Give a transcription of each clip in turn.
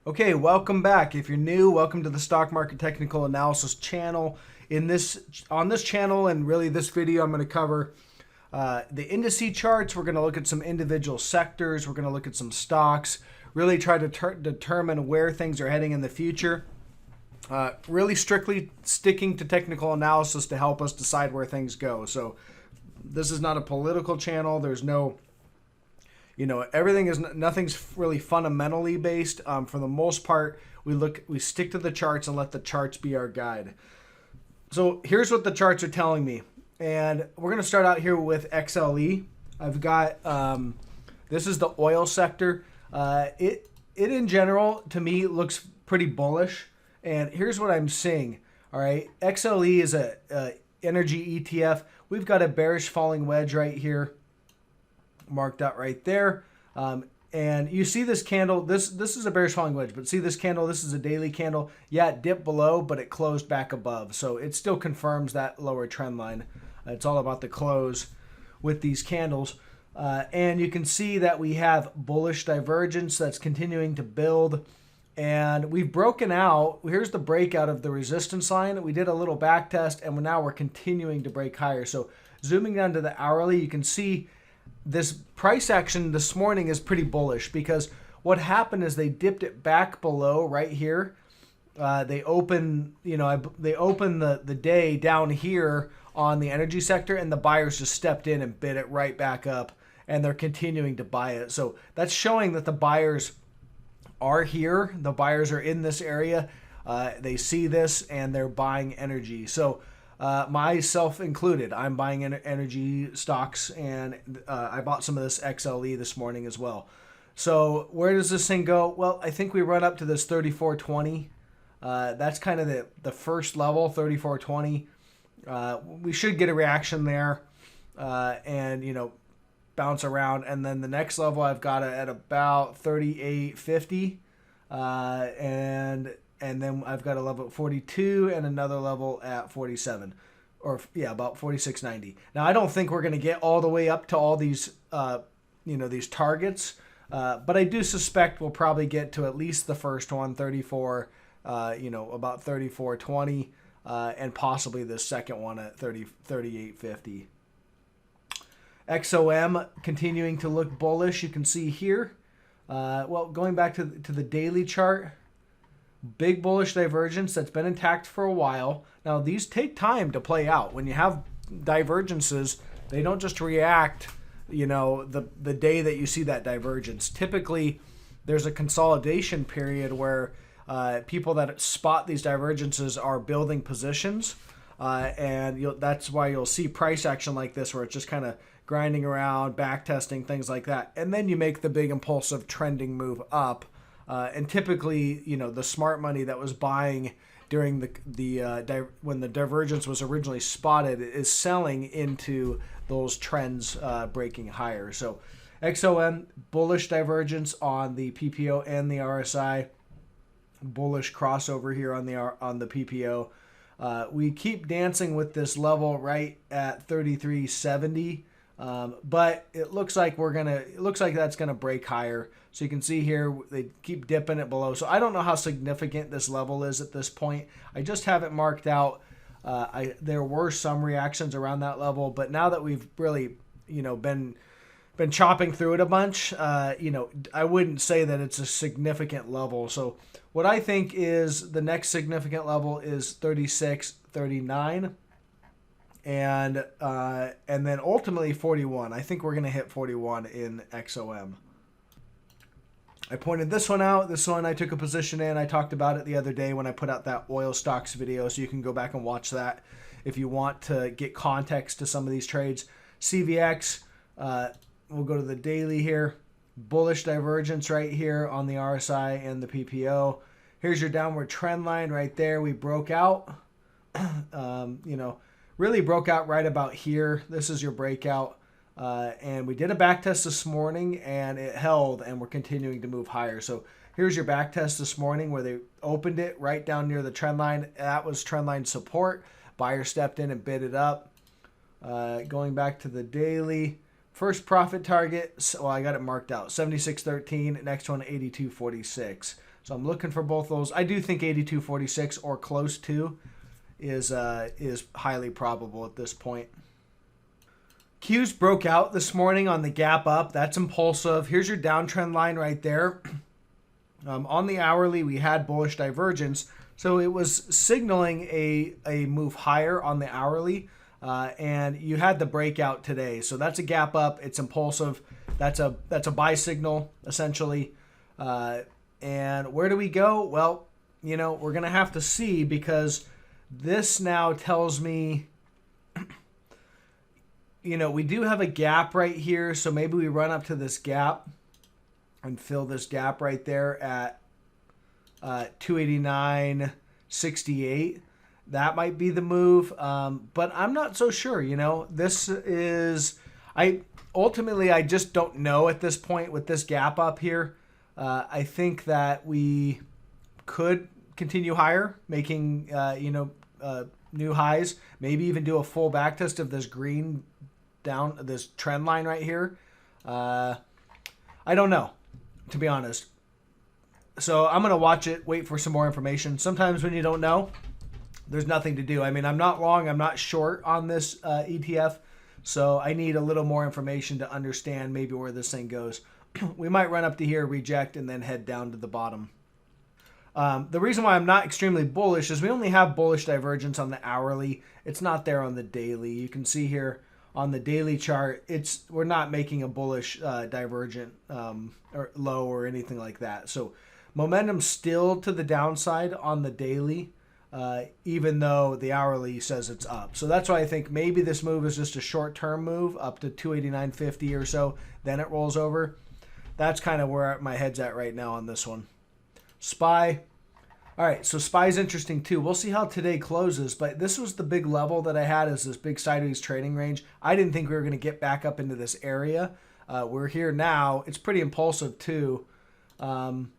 Okay, welcome back. If you're new, welcome to the Stock Market Technical Analysis channel. On this channel and really this video, I'm going to cover the indice charts. We're going to look at some individual sectors. We're going to look at some stocks, really try to determine where things are heading in the future. Really strictly sticking to technical analysis to help us decide where things go. So this is not a political channel. There's no nothing's really fundamentally based. For the most part, we stick to the charts and let the charts be our guide. So here's what the charts are telling me. And we're going to start out here with XLE. I've got, this is the oil sector. It in general, to me, looks pretty bullish. And here's what I'm seeing. All right. XLE is a energy ETF. We've got a bearish falling wedge right here, marked out right there. And you see this candle, this is a bearish falling wedge, but see this candle, this is a daily candle. Yeah, it dipped below, but it closed back above. So it still confirms that lower trend line. It's all about the close with these candles. And you can see that we have bullish divergence that's continuing to build. And we've broken out. Here's the breakout of the resistance line. We did a little back test, and now we're continuing to break higher. So zooming down to the hourly, you can see this price action this morning is pretty bullish because what happened is they dipped it back below right here. They open the day down here on the energy sector, and the buyers just stepped in and bid it right back up, and they're continuing to buy it. So that's showing that the buyers are here. The buyers are in this area. They see this and they're buying energy. So myself included, I'm buying energy stocks, and I bought some of this XLE this morning as well. So where does this thing go? Well, I think we run up to this 3420. That's kind of the first level, 3420. We should get a reaction there and, bounce around. And then the next level I've got it at about 3850. And then I've got a level at 42 and another level at 47, or about 46.90. Now I don't think we're going to get all the way up to all these, these targets, but I do suspect we'll probably get to at least the first one, 34, about 34.20, and possibly the second one at 38.50. XOM continuing to look bullish. You can see here. Going back to the daily chart. Big bullish divergence that's been intact for a while. Now, these take time to play out. When you have divergences, they don't just react, the day that you see that divergence. Typically, there's a consolidation period where people that spot these divergences are building positions. And that's why you'll see price action like this, where it's just kind of grinding around, back testing, things like that. And then you make the big impulsive trending move up. And typically, the smart money that was buying during when the divergence was originally spotted is selling into those trends breaking higher. So XOM, bullish divergence on the PPO and the RSI, bullish crossover here on the PPO. We keep dancing with this level right at 3370. But it looks like that's gonna break higher. So you can see here they keep dipping it below. So I don't know how significant this level is at this point. I just have it marked out. There were some reactions around that level, but now that we've really been chopping through it a bunch, I wouldn't say that it's a significant level. So what I think is the next significant level is 36.39. And then ultimately 41. I think we're going to hit 41 in XOM. I pointed this one out. This one I took a position in. I talked about it the other day when I put out that oil stocks video, so you can go back and watch that if you want to get context to some of these trades. CVX, we'll go to the daily here. Bullish divergence right here on the RSI and the PPO. Here's your downward trend line right there. We broke out. Really broke out right about here. This is your breakout. And we did a back test this morning, and it held, and we're continuing to move higher. So here's your back test this morning where they opened it right down near the trend line. That was trend line support. Buyer stepped in and bid it up. Going back to the daily, first profit target, I got it marked out, 76.13. Next one, 82.46. So I'm looking for both those. I do think 82.46 or close to is highly probable at this point. Qs broke out this morning on the gap up. That's impulsive. Here's your downtrend line right there. On the hourly, we had bullish divergence. So it was signaling a move higher on the hourly. And you had the breakout today. So that's a gap up. It's impulsive. That's a buy signal, essentially. And where do we go? Well, we're going to have to see, because this now tells me, we do have a gap right here. So maybe we run up to this gap and fill this gap right there at 289.68. That might be the move. But I'm not so sure. This is, I just don't know at this point with this gap up here. I think that we could continue higher, making, new highs, maybe even do a full back test of this green down, this trend line right here. I don't know, to be honest. So I'm going to watch it, wait for some more information. Sometimes when you don't know, there's nothing to do. I mean, I'm not long, I'm not short on this ETF. So I need a little more information to understand maybe where this thing goes. We might run up to here, reject, and then head down to the bottom. The reason why I'm not extremely bullish is we only have bullish divergence on the hourly. It's not there on the daily. You can see here on the daily chart, we're not making a bullish divergent or low or anything like that. So momentum still to the downside on the daily, even though the hourly says it's up. So that's why I think maybe this move is just a short-term move up to 289.50 or so. Then it rolls over. That's kind of where my head's at right now on this one. SPY. All right, so SPY is interesting too. We'll see how today closes, but this was the big level that I had, as this big sideways trading range. I didn't think we were going to get back up into this area. We're here now. It's pretty impulsive too. And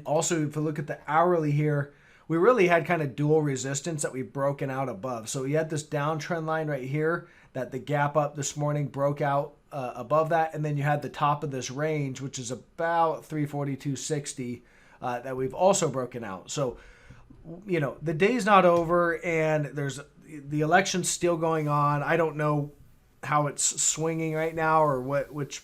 also, if you look at the hourly here, we really had kind of dual resistance that we've broken out above. So we had this downtrend line right here that the gap up this morning broke out above that, and then you had the top of this range, which is about 342.60, that we've also broken out. So, the day's not over, and there's the election's still going on. I don't know how it's swinging right now or which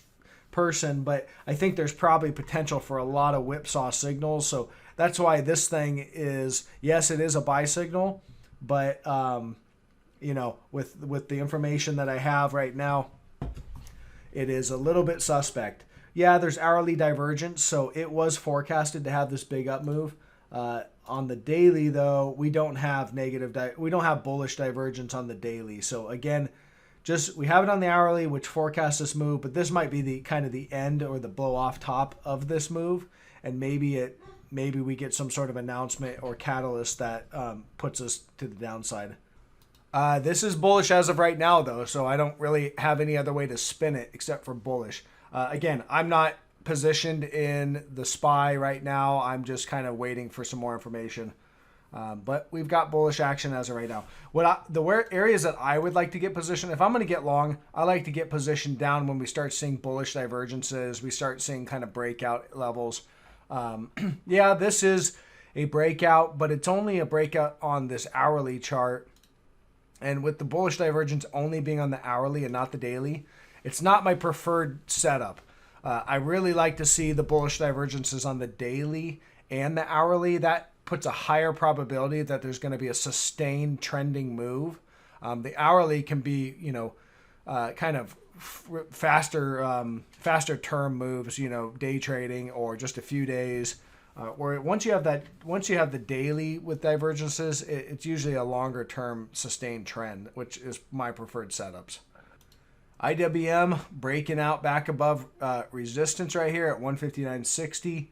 person, but I think there's probably potential for a lot of whipsaw signals. So that's why this thing is, yes, it is a buy signal, but with the information that I have right now, it is a little bit suspect. Yeah, there's hourly divergence, so it was forecasted to have this big up move. On the daily, though, we don't have we don't have bullish divergence on the daily. So again, we have it on the hourly, which forecasts this move, but this might be the kind of the end or the blow off top of this move, and maybe we get some sort of announcement or catalyst that puts us to the downside. This is bullish as of right now, though, so I don't really have any other way to spin it except for bullish. Again, I'm not positioned in the SPY right now. I'm just kind of waiting for some more information. But we've got bullish action as of right now. Areas that I would like to get positioned, if I'm going to get long, I like to get positioned down when we start seeing bullish divergences. We start seeing kind of breakout levels. Yeah, this is a breakout, but it's only a breakout on this hourly chart. And with the bullish divergence only being on the hourly and not the daily, it's not my preferred setup. I really like to see the bullish divergences on the daily and the hourly. That puts a higher probability that there's going to be a sustained trending move. The hourly can be, kind of faster term moves, day trading or just a few days. Or once you have the daily with divergences, it's usually a longer term sustained trend, which is my preferred setups. IWM breaking out back above resistance right here at 159.60,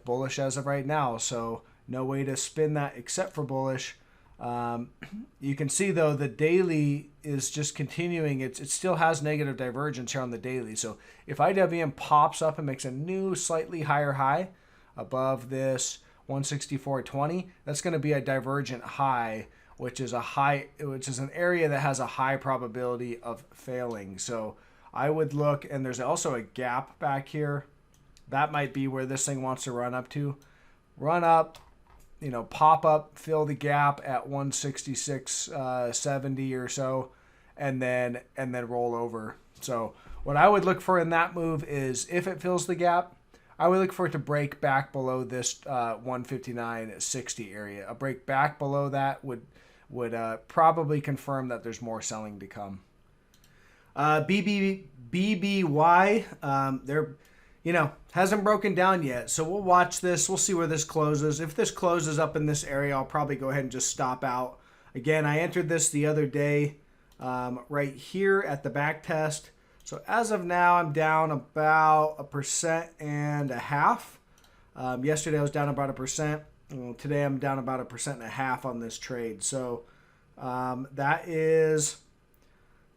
bullish as of right now. So no way to spin that except for bullish. You can see though the daily is just continuing. It still has negative divergence here on the daily. So if IWM pops up and makes a new slightly higher high above this 164.20, that's going to be a divergent high, which is an area that has a high probability of failing. So I would look, and there's also a gap back here That might be where this thing wants to run up to. Run up, pop up, fill the gap at 166.70 or so, and then roll over. So what I would look for in that move is if it fills the gap, I would look for it to break back below this 159.60 area. A break back below that would probably confirm that there's more selling to come. BBY, they're hasn't broken down yet, so we'll watch this. We'll see where this closes. If this closes up in this area, I'll probably go ahead and just stop out. Again, I entered this the other day right here at the back test. So as of now, I'm down about 1.5%. Yesterday I was down about 1%. Today I'm down about 1.5% on this trade. So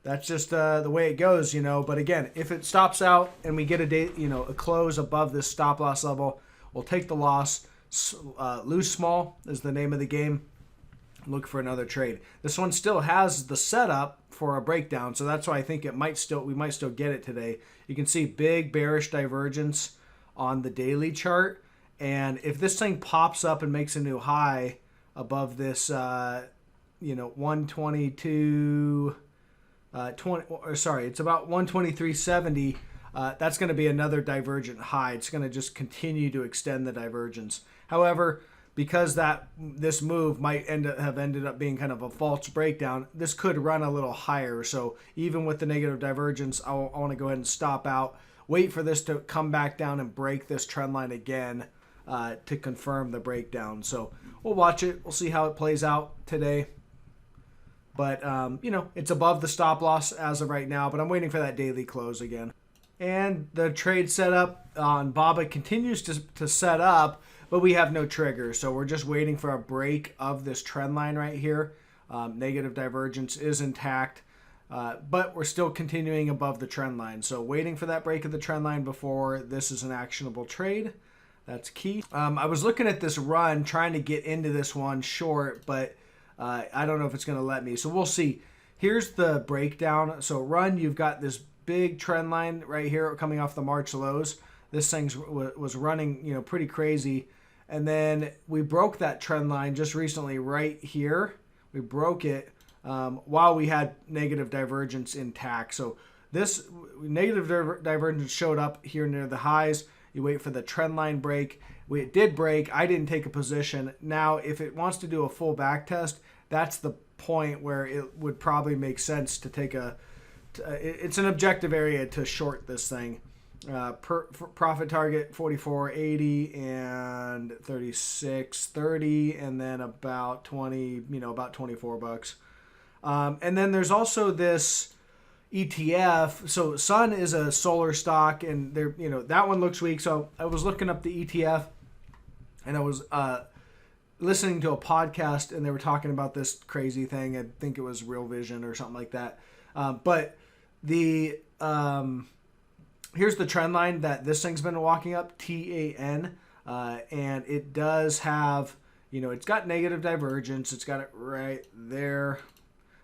that's just the way it goes, But again, if it stops out and we get a close above this stop loss level, we'll take the loss. Lose small is the name of the game. Look for another trade. This one still has the setup for a breakdown, so that's why I think we might still get it today. You can see big bearish divergence on the daily chart, and if this thing pops up and makes a new high above this, 122. It's about 123.70. That's going to be another divergent high. It's going to just continue to extend the divergence. However, because this move might have ended up being kind of a false breakdown, this could run a little higher. So even with the negative divergence, I want to go ahead and stop out, wait for this to come back down and break this trend line again to confirm the breakdown. So we'll watch it. We'll see how it plays out today. But, it's above the stop loss as of right now, but I'm waiting for that daily close again. And the trade setup on Baba continues to set up, but we have no trigger. So we're just waiting for a break of this trend line right here. Negative divergence is intact, but we're still continuing above the trend line. So waiting for that break of the trend line before this is an actionable trade. That's key. I was looking at this run, trying to get into this one short, but I don't know if it's going to let me. So we'll see. Here's the breakdown. So run, you've got this big trend line right here coming off the March lows. This thing was running, pretty crazy. And then we broke that trend line just recently right here. We broke it while we had negative divergence intact. So this negative divergence showed up here near the highs. You wait for the trend line break. It did break. I didn't take a position. Now, if it wants to do a full back test, that's the point where it would probably make sense to take it's an objective area to short this thing. Profit target 44.80 and 36.30, and then about 20, about $24. And then there's also this ETF. So Sun is a solar stock, and that one looks weak. So I was looking up the ETF, and I was listening to a podcast, and they were talking about this crazy thing. I think it was Real Vision or something like that. But here's the trend line that this thing's been walking up, TAN, and it does have, it's got negative divergence. It's got it right there.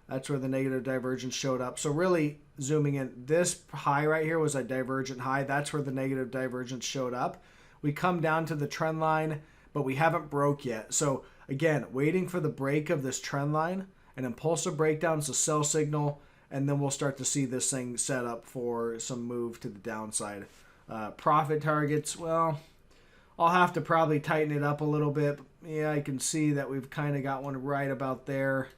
That's where the negative divergence showed up. So really zooming in, this high right here was a divergent high. That's where the negative divergence showed up. We come down to the trend line, but we haven't broke yet. So again, waiting for the break of this trend line. An impulsive breakdown is a sell signal, and then we'll start to see this thing set up for some move to the downside. Profit targets, well, I'll have to probably tighten it up a little bit. Yeah, I can see that we've kind of got one right about there.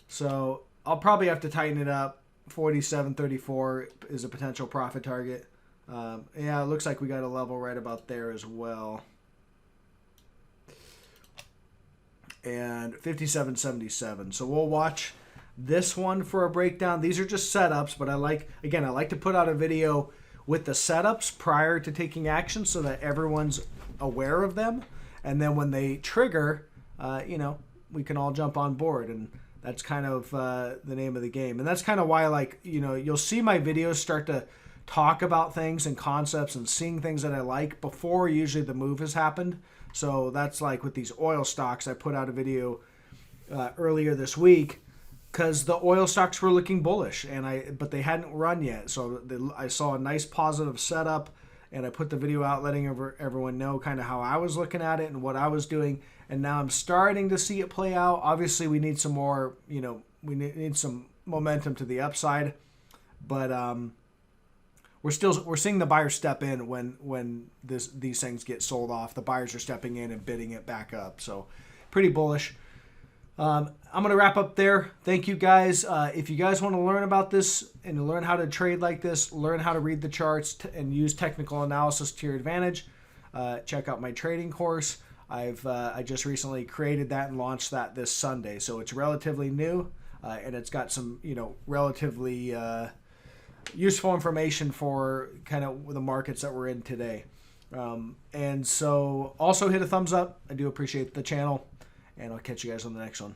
So I'll probably have to tighten it up. 47.34 is a potential profit target. Yeah, it looks like we got a level right about there as well. And 57.77. So we'll watch this one for a breakdown. These are just setups, but I like to put out a video with the setups prior to taking action so that everyone's aware of them. And then when they trigger, we can all jump on board. And that's kind of the name of the game. And that's kind of why, you'll see my videos start to talk about things and concepts and seeing things that I like before usually the move has happened. So that's like with these oil stocks. I put out a video earlier this week because the oil stocks were looking bullish, but they hadn't run yet. So I saw a nice positive setup, and I put the video out letting everyone know kind of how I was looking at it and what I was doing. And now I'm starting to see it play out. Obviously, we need some more, we need some momentum to the upside, but we're seeing the buyers step in when these things get sold off. The buyers are stepping in and bidding it back up. So pretty bullish. I'm going to wrap up there. Thank you, guys. If you guys want to learn about this and learn how to trade like this, learn how to read the charts and use technical analysis to your advantage, check out my trading course. I just recently created that and launched that this Sunday. So it's relatively new, and it's got some, relatively useful information for kind of the markets that we're in today. And so also hit a thumbs up. I do appreciate the channel. And I'll catch you guys on the next one.